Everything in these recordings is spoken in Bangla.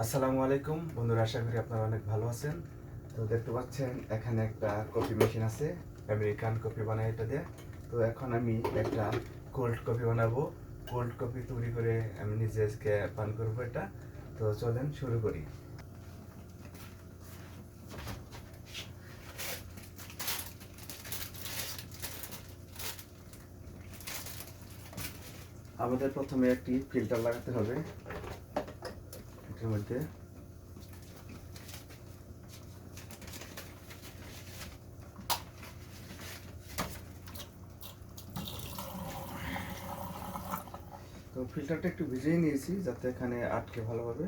আসসালামু আলাইকুম বন্ধুরা, আশা করি আপনারা অনেক ভালো আছেন। তো দেখতে পাচ্ছেন এখানে একটা কফি মেশিন আছে, আমেরিকান কফি বানায় এটা দিয়ে। তো এখন আমি একটা কোল্ড কফি বানাবো। কোল্ড কফি তৈরি করে আমি নিজেকে পান করবো এটা। তো চলেন শুরু করি। আমাদের প্রথমে একটি ফিল্টার লাগাতে হবে এটার মধ্যে। তো ফিল্টারটা একটু ভিজিয়ে নিয়েছি যাতে এখানে আটকে ভালোভাবে।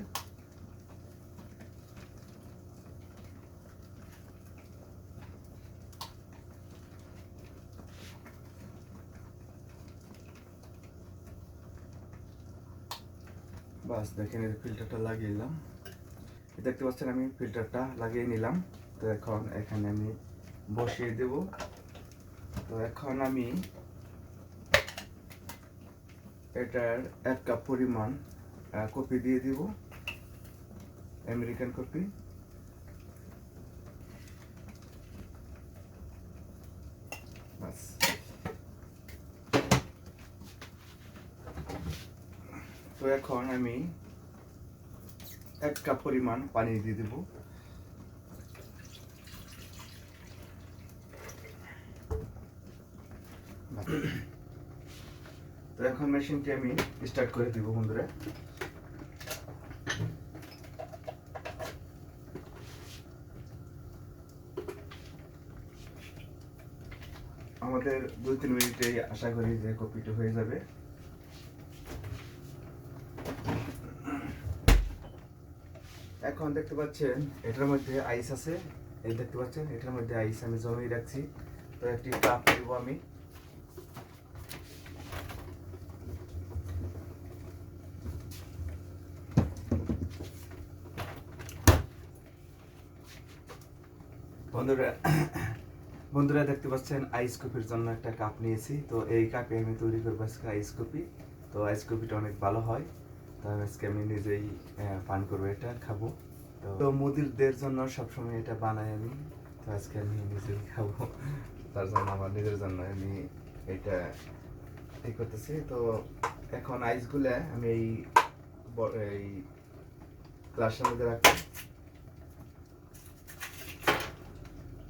বাস দেখেন, এই ফিল্টারটা লাগিয়ে নিলাম। দেখতে পাচ্ছেন আমি ফিল্টারটা লাগিয়ে নিলাম। তো এখন এখানে আমি বসিয়ে দেব। তো এখন আমি এটার 1 কাপ পরিমাণ কফি দিয়ে দিব, আমেরিকান কফি। বাস, তো এখন আমি 1 কাপ পরিমাণ পানি দিয়ে দেব। তো এখন মেশিনটি আমি স্টার্ট করে দিব বন্ধুরা। আমাদের 2-3 মিনিটে আশা করি যে কফিটা হয়ে যাবে। এখন দেখতে পাচ্ছেন এটার মধ্যে আইস আছে। এই দেখতে পাচ্ছেন এটার মধ্যে আইস আমি জমিয়ে রাখছি। তো একটি কাপ দেবো আমি। বন্ধুরা বন্ধুরা দেখতে পাচ্ছেন আইস কফির জন্য একটা কাপ নিয়েছি। তো এই কাপে আমি তৈরি করবো আজকে আইস কফি। তো আইস কফিটা অনেক ভালো হয়। তো আজকে আমি নিজেই পান করবো, এটা খাবো। তো মুদিরদের জন্য সবসময় এটা বানাই আমি। তো আজকে আমি নিজেই খাবো, তার জন্য আমার নিজের জন্য আমি এটা ঠিক করতেছি। তো এখন আইসগুলো আমি এই গ্লাসের মধ্যে রাখছি।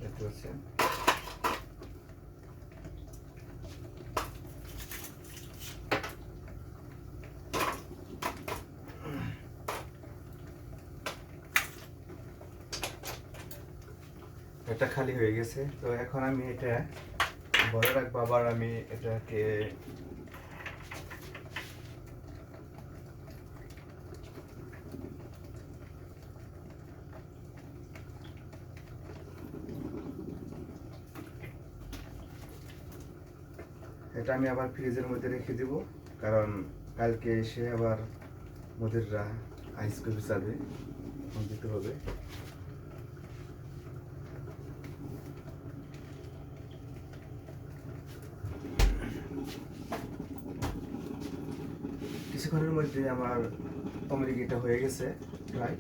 দেখতে পাচ্ছেন এটা খালি হয়ে গেছে। তো এখন আমি এটা বড় রাখবো। আবার আমি এটাকে আবার ফ্রিজের মধ্যে রেখে দিব, কারণ কালকে এসে আবার মুদিররা আইস কফি চাবে, দিতে হবে। কিছুক্ষণের মধ্যে আমার অমরিকিটা হয়ে গেছে প্রায়।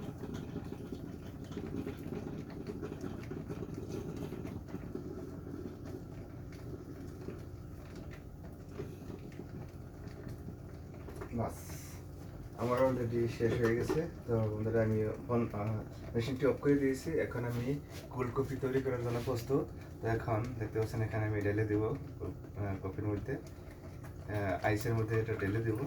বাস, আমার অলরেডি শেষ হয়ে গেছে। তো বন্ধুরা আমি মেশিনটি অফ করে দিয়েছি। এখন আমি কোল্ড কফি তৈরি করার জন্য প্রস্তুত। তো এখন দেখতে পাচ্ছেন এখানে আমি ঢেলে দেব কফির মধ্যে, আইসের মধ্যে এটা ঢেলে দেব।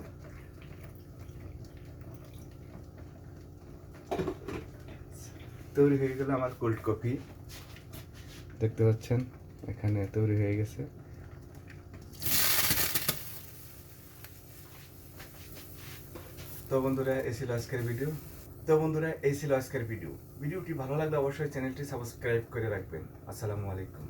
তৈরি হয়ে গেল আমার কোল্ড কফি। দেখতে পাচ্ছেন এখানে তৈরি হয়ে গেছে। এই ছিল আজকের ভিডিও। ভিডিওটি ভালো লাগলে অবশ্যই চ্যানেলটি সাবস্ক্রাইব করে রাখবেন। আসসালামু আলাইকুম।